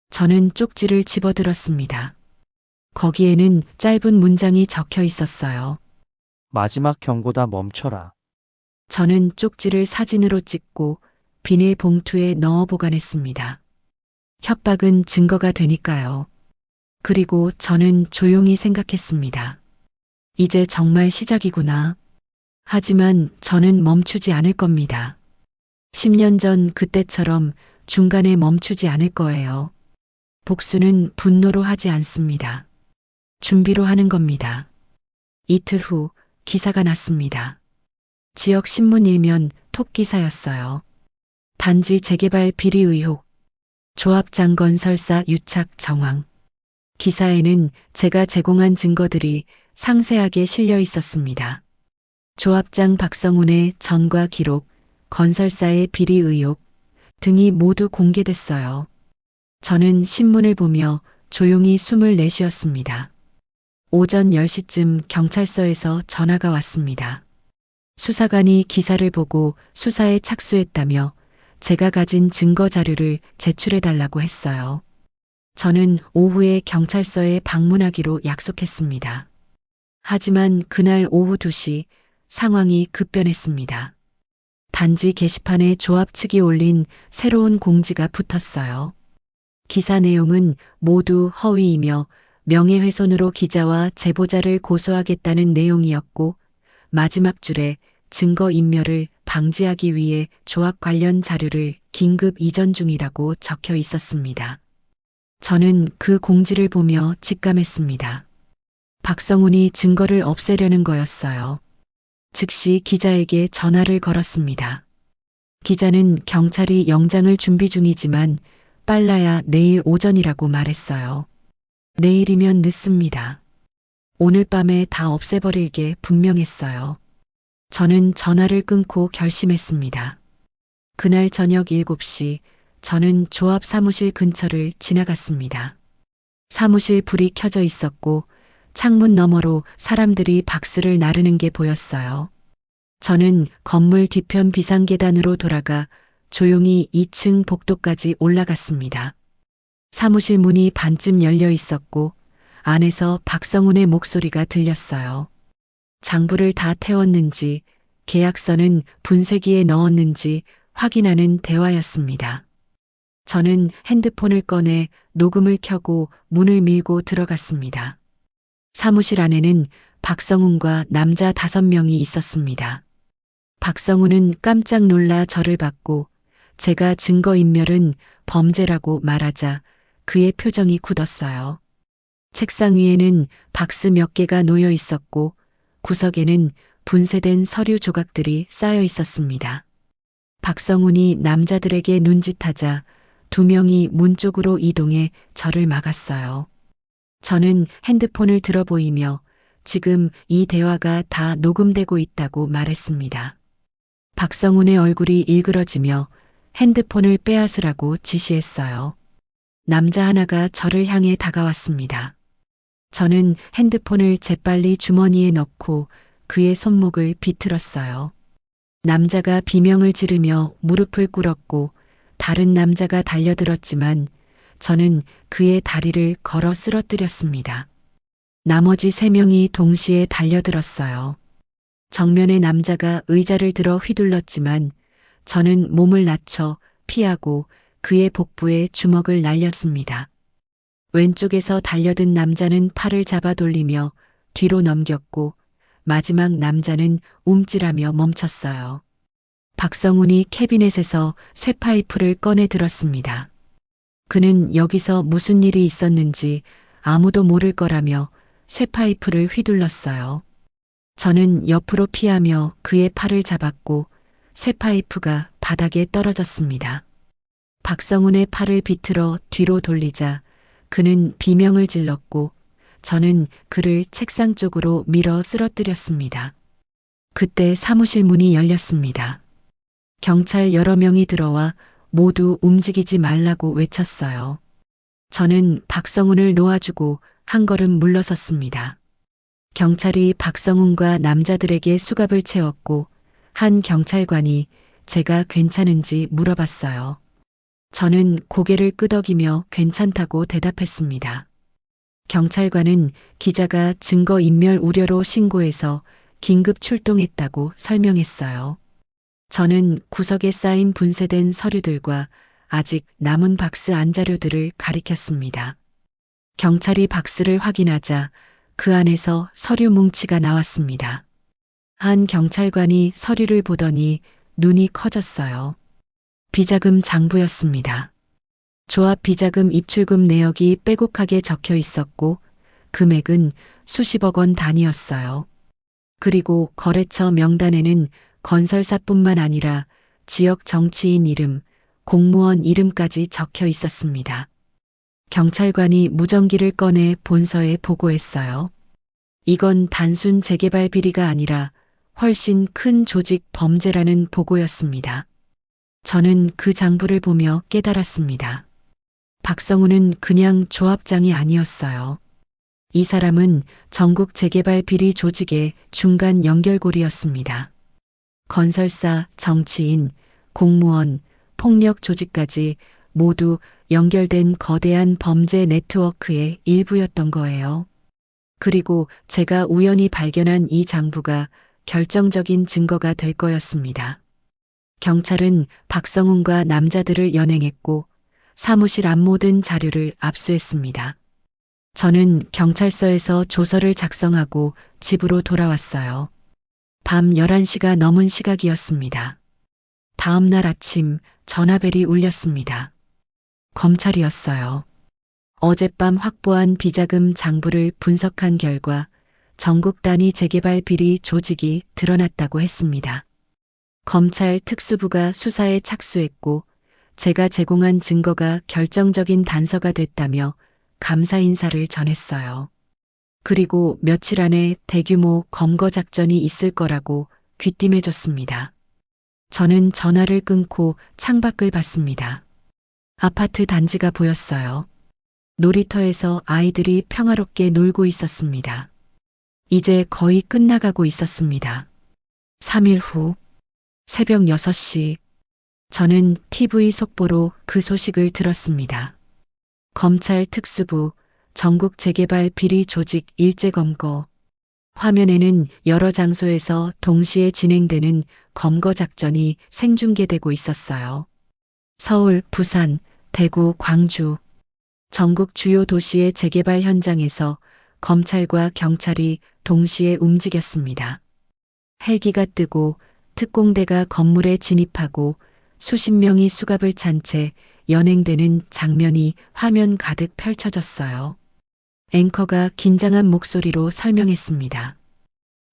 저는 쪽지를 집어들었습니다. 거기에는 짧은 문장이 적혀 있었어요. 마지막 경고다 멈춰라. 저는 쪽지를 사진으로 찍고 비닐 봉투에 넣어 보관했습니다. 협박은 증거가 되니까요. 그리고 저는 조용히 생각했습니다. 이제 정말 시작이구나. 하지만 저는 멈추지 않을 겁니다. 10년 전 그때처럼 중간에 멈추지 않을 거예요. 복수는 분노로 하지 않습니다. 준비로 하는 겁니다. 이틀 후 기사가 났습니다. 지역 신문 일면 톱 기사였어요. 단지 재개발 비리 의혹, 조합장 건설사 유착 정황. 기사에는 제가 제공한 증거들이 상세하게 실려 있었습니다. 조합장 박성훈의 전과 기록, 건설사의 비리 의혹 등이 모두 공개됐어요. 저는 신문을 보며 조용히 숨을 내쉬었습니다. 오전 10시쯤 경찰서에서 전화가 왔습니다. 수사관이 기사를 보고 수사에 착수했다며 제가 가진 증거 자료를 제출해달라고 했어요. 저는 오후에 경찰서에 방문하기로 약속했습니다. 하지만 그날 오후 2시 상황이 급변했습니다. 단지 게시판에 조합 측이 올린 새로운 공지가 붙었어요. 기사 내용은 모두 허위이며 명예훼손으로 기자와 제보자를 고소하겠다는 내용이었고 마지막 줄에 증거인멸을 방지하기 위해 조합 관련 자료를 긴급 이전 중이라고 적혀 있었습니다. 저는 그 공지를 보며 직감했습니다. 박성훈이 증거를 없애려는 거였어요. 즉시 기자에게 전화를 걸었습니다. 기자는 경찰이 영장을 준비 중이지만 빨라야 내일 오전이라고 말했어요. 내일이면 늦습니다. 오늘 밤에 다 없애버릴 게 분명했어요. 저는 전화를 끊고 결심했습니다. 그날 저녁 7시 저는 조합 사무실 근처를 지나갔습니다. 사무실 불이 켜져 있었고 창문 너머로 사람들이 박스를 나르는 게 보였어요. 저는 건물 뒤편 비상계단으로 돌아가 조용히 2층 복도까지 올라갔습니다. 사무실 문이 반쯤 열려 있었고 안에서 박성훈의 목소리가 들렸어요. 장부를 다 태웠는지 계약서는 분쇄기에 넣었는지 확인하는 대화였습니다. 저는 핸드폰을 꺼내 녹음을 켜고 문을 밀고 들어갔습니다. 사무실 안에는 박성훈과 남자 5명이 있었습니다. 박성훈은 깜짝 놀라 저를 봤고 제가 증거인멸은 범죄라고 말하자 그의 표정이 굳었어요. 책상 위에는 박스 몇 개가 놓여 있었고 구석에는 분쇄된 서류 조각들이 쌓여 있었습니다. 박성훈이 남자들에게 눈짓하자 2명이 문 쪽으로 이동해 저를 막았어요. 저는 핸드폰을 들어 보이며 지금 이 대화가 다 녹음되고 있다고 말했습니다. 박성훈의 얼굴이 일그러지며 핸드폰을 빼앗으라고 지시했어요. 남자 하나가 저를 향해 다가왔습니다. 저는 핸드폰을 재빨리 주머니에 넣고 그의 손목을 비틀었어요. 남자가 비명을 지르며 무릎을 꿇었고 다른 남자가 달려들었지만 저는 그의 다리를 걸어 쓰러뜨렸습니다. 나머지 3명이 동시에 달려들었어요. 정면의 남자가 의자를 들어 휘둘렀지만 저는 몸을 낮춰 피하고 그의 복부에 주먹을 날렸습니다. 왼쪽에서 달려든 남자는 팔을 잡아 돌리며 뒤로 넘겼고 마지막 남자는 움찔하며 멈췄어요. 박성훈이 캐비넷에서 쇠파이프를 꺼내 들었습니다. 그는 여기서 무슨 일이 있었는지 아무도 모를 거라며 쇠파이프를 휘둘렀어요. 저는 옆으로 피하며 그의 팔을 잡았고 쇠파이프가 바닥에 떨어졌습니다. 박성훈의 팔을 비틀어 뒤로 돌리자 그는 비명을 질렀고 저는 그를 책상 쪽으로 밀어 쓰러뜨렸습니다. 그때 사무실 문이 열렸습니다. 경찰 여러 명이 들어와 모두 움직이지 말라고 외쳤어요. 저는 박성훈을 놓아주고 한 걸음 물러섰습니다. 경찰이 박성훈과 남자들에게 수갑을 채웠고 한 경찰관이 제가 괜찮은지 물어봤어요. 저는 고개를 끄덕이며 괜찮다고 대답했습니다. 경찰관은 기자가 증거인멸 우려로 신고해서 긴급 출동했다고 설명했어요. 저는 구석에 쌓인 분쇄된 서류들과 아직 남은 박스 안자료들을 가리켰습니다. 경찰이 박스를 확인하자 그 안에서 서류 뭉치가 나왔습니다. 한 경찰관이 서류를 보더니 눈이 커졌어요. 비자금 장부였습니다. 조합 비자금 입출금 내역이 빼곡하게 적혀 있었고 금액은 수십억 원 단위였어요. 그리고 거래처 명단에는 건설사뿐만 아니라 지역 정치인 이름, 공무원 이름까지 적혀 있었습니다. 경찰관이 무전기를 꺼내 본서에 보고했어요. 이건 단순 재개발 비리가 아니라 훨씬 큰 조직 범죄라는 보고였습니다. 저는 그 장부를 보며 깨달았습니다. 박성훈은 그냥 조합장이 아니었어요. 이 사람은 전국 재개발 비리 조직의 중간 연결고리였습니다. 건설사, 정치인, 공무원, 폭력 조직까지 모두 연결된 거대한 범죄 네트워크의 일부였던 거예요. 그리고 제가 우연히 발견한 이 장부가 결정적인 증거가 될 거였습니다. 경찰은 박성훈과 남자들을 연행했고 사무실 앞 모든 자료를 압수했습니다. 저는 경찰서에서 조서를 작성하고 집으로 돌아왔어요. 밤 11시가 넘은 시각이었습니다. 다음 날 아침 전화벨이 울렸습니다. 검찰이었어요. 어젯밤 확보한 비자금 장부를 분석한 결과 전국 단위 재개발 비리 조직이 드러났다고 했습니다. 검찰 특수부가 수사에 착수했고 제가 제공한 증거가 결정적인 단서가 됐다며 감사 인사를 전했어요. 그리고 며칠 안에 대규모 검거 작전이 있을 거라고 귀띔해줬습니다. 저는 전화를 끊고 창밖을 봤습니다. 아파트 단지가 보였어요. 놀이터에서 아이들이 평화롭게 놀고 있었습니다. 이제 거의 끝나가고 있었습니다. 3일 후 새벽 6시 저는 TV 속보로 그 소식을 들었습니다. 검찰 특수부 전국 재개발 비리 조직 일제검거. 화면에는 여러 장소에서 동시에 진행되는 검거 작전이 생중계되고 있었어요. 서울, 부산, 대구, 광주. 전국 주요 도시의 재개발 현장에서 검찰과 경찰이 동시에 움직였습니다. 헬기가 뜨고 특공대가 건물에 진입하고 수십 명이 수갑을 찬 채 연행되는 장면이 화면 가득 펼쳐졌어요. 앵커가 긴장한 목소리로 설명했습니다.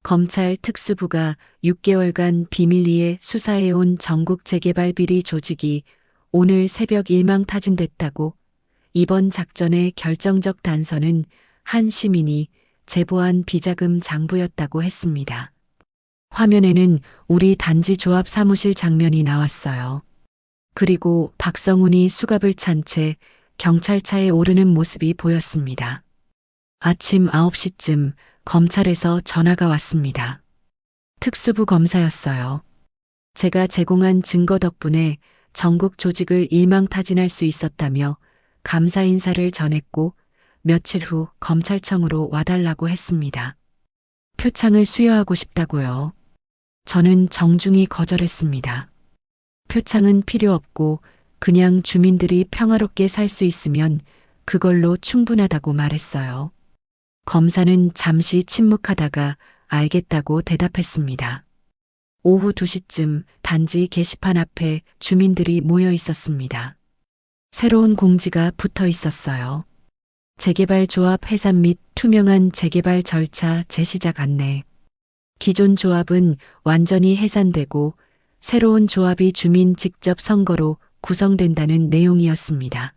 검찰 특수부가 6개월간 비밀리에 수사해온 전국 재개발 비리 조직이 오늘 새벽 일망타진됐다고. 이번 작전의 결정적 단서는 한 시민이 제보한 비자금 장부였다고 했습니다. 화면에는 우리 단지 조합 사무실 장면이 나왔어요. 그리고 박성훈이 수갑을 찬 채 경찰차에 오르는 모습이 보였습니다. 아침 9시쯤 검찰에서 전화가 왔습니다. 특수부 검사였어요. 제가 제공한 증거 덕분에 전국 조직을 일망타진할 수 있었다며 감사 인사를 전했고 며칠 후 검찰청으로 와달라고 했습니다. 표창을 수여하고 싶다고요. 저는 정중히 거절했습니다. 표창은 필요 없고 그냥 주민들이 평화롭게 살 수 있으면 그걸로 충분하다고 말했어요. 검사는 잠시 침묵하다가 알겠다고 대답했습니다. 오후 2시쯤 단지 게시판 앞에 주민들이 모여 있었습니다. 새로운 공지가 붙어 있었어요. 재개발 조합 해산 및 투명한 재개발 절차 재시작 안내. 기존 조합은 완전히 해산되고 새로운 조합이 주민 직접 선거로 구성된다는 내용이었습니다.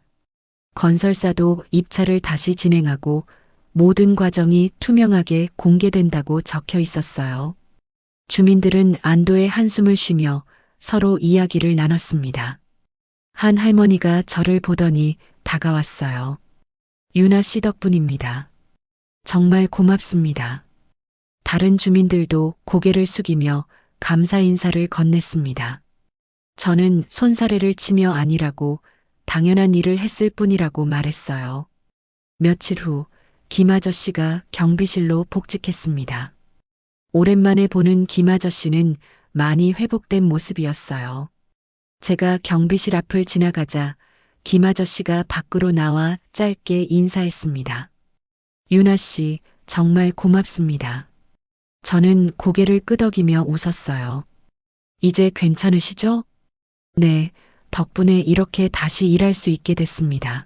건설사도 입찰을 다시 진행하고 모든 과정이 투명하게 공개된다고 적혀 있었어요. 주민들은 안도의 한숨을 쉬며 서로 이야기를 나눴습니다. 한 할머니가 저를 보더니 다가왔어요. 유나 씨 덕분입니다. 정말 고맙습니다. 다른 주민들도 고개를 숙이며 감사 인사를 건넸습니다. 저는 손사래를 치며 아니라고 당연한 일을 했을 뿐이라고 말했어요. 며칠 후 김 아저씨가 경비실로 복직했습니다. 오랜만에 보는 김 아저씨는 많이 회복된 모습이었어요. 제가 경비실 앞을 지나가자 김 아저씨가 밖으로 나와 짧게 인사했습니다. 유나 씨, 정말 고맙습니다. 저는 고개를 끄덕이며 웃었어요. 이제 괜찮으시죠? 네, 덕분에 이렇게 다시 일할 수 있게 됐습니다.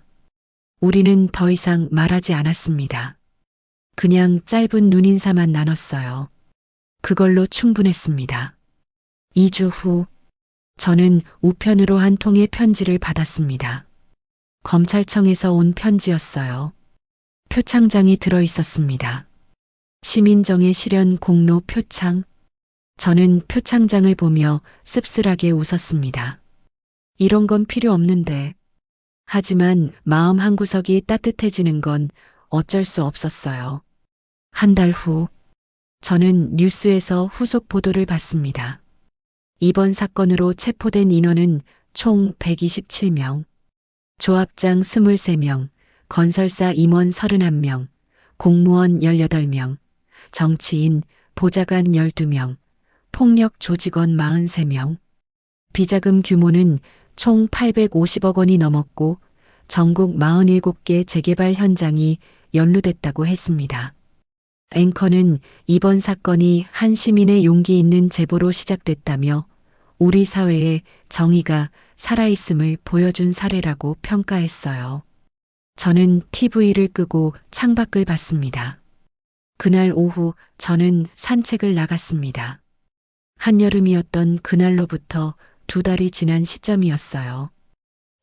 우리는 더 이상 말하지 않았습니다. 그냥 짧은 눈인사만 나눴어요. 그걸로 충분했습니다. 2주 후, 저는 우편으로 한 통의 편지를 받았습니다. 검찰청에서 온 편지였어요. 표창장이 들어 있었습니다. 시민정의 실현 공로 표창. 저는 표창장을 보며 씁쓸하게 웃었습니다. 이런 건 필요 없는데. 하지만 마음 한구석이 따뜻해지는 건 어쩔 수 없었어요. 한 달 후, 저는 뉴스에서 후속 보도를 봤습니다. 이번 사건으로 체포된 인원은 총 127명, 조합장 23명, 건설사 임원 31명, 공무원 18명, 정치인, 보좌관 12명, 폭력 조직원 43명. 비자금 규모는 총 850억 원이 넘었고 전국 47개 재개발 현장이 연루됐다고 했습니다. 앵커는 이번 사건이 한 시민의 용기 있는 제보로 시작됐다며 우리 사회에 정의가 살아있음을 보여준 사례라고 평가했어요. 저는 TV를 끄고 창밖을 봤습니다. 그날 오후 저는 산책을 나갔습니다. 한여름이었던 그날로부터 2달이 지난 시점이었어요.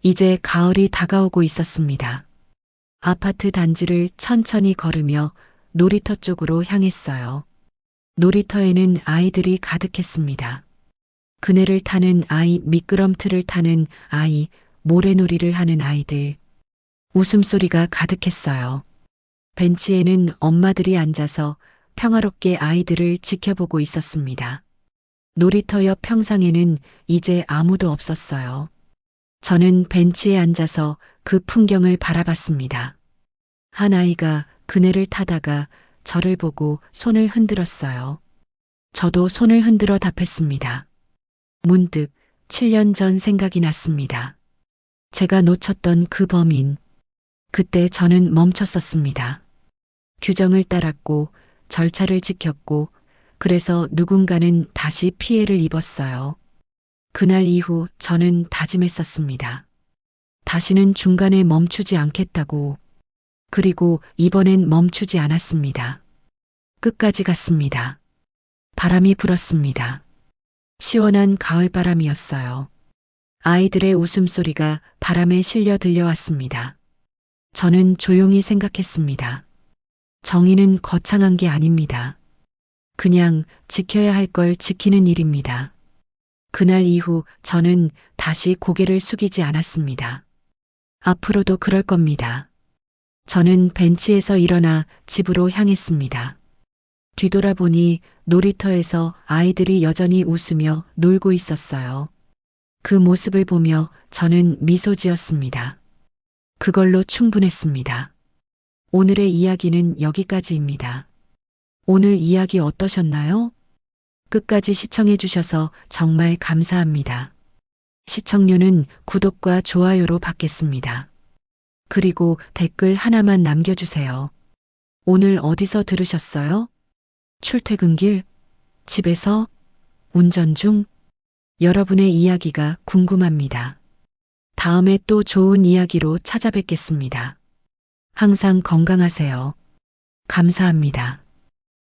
이제 가을이 다가오고 있었습니다. 아파트 단지를 천천히 걸으며 놀이터 쪽으로 향했어요. 놀이터에는 아이들이 가득했습니다. 그네를 타는 아이, 미끄럼틀을 타는 아이, 모래놀이를 하는 아이들. 웃음소리가 가득했어요. 벤치에는 엄마들이 앉아서 평화롭게 아이들을 지켜보고 있었습니다. 놀이터 옆 평상에는 이제 아무도 없었어요. 저는 벤치에 앉아서 그 풍경을 바라봤습니다. 한 아이가 그네를 타다가 저를 보고 손을 흔들었어요. 저도 손을 흔들어 답했습니다. 문득 7년 전 생각이 났습니다. 제가 놓쳤던 그 범인. 그때 저는 멈췄었습니다. 규정을 따랐고 절차를 지켰고 그래서 누군가는 다시 피해를 입었어요. 그날 이후 저는 다짐했었습니다. 다시는 중간에 멈추지 않겠다고. 그리고 이번엔 멈추지 않았습니다. 끝까지 갔습니다. 바람이 불었습니다. 시원한 가을바람이었어요. 아이들의 웃음소리가 바람에 실려 들려왔습니다. 저는 조용히 생각했습니다. 정의는 거창한 게 아닙니다. 그냥 지켜야 할 걸 지키는 일입니다. 그날 이후 저는 다시 고개를 숙이지 않았습니다. 앞으로도 그럴 겁니다. 저는 벤치에서 일어나 집으로 향했습니다. 뒤돌아보니 놀이터에서 아이들이 여전히 웃으며 놀고 있었어요. 그 모습을 보며 저는 미소 지었습니다. 그걸로 충분했습니다. 오늘의 이야기는 여기까지입니다. 오늘 이야기 어떠셨나요? 끝까지 시청해 주셔서 정말 감사합니다. 시청료는 구독과 좋아요로 받겠습니다. 그리고 댓글 하나만 남겨주세요. 오늘 어디서 들으셨어요? 출퇴근길? 집에서? 운전 중? 여러분의 이야기가 궁금합니다. 다음에 또 좋은 이야기로 찾아뵙겠습니다. 항상 건강하세요. 감사합니다.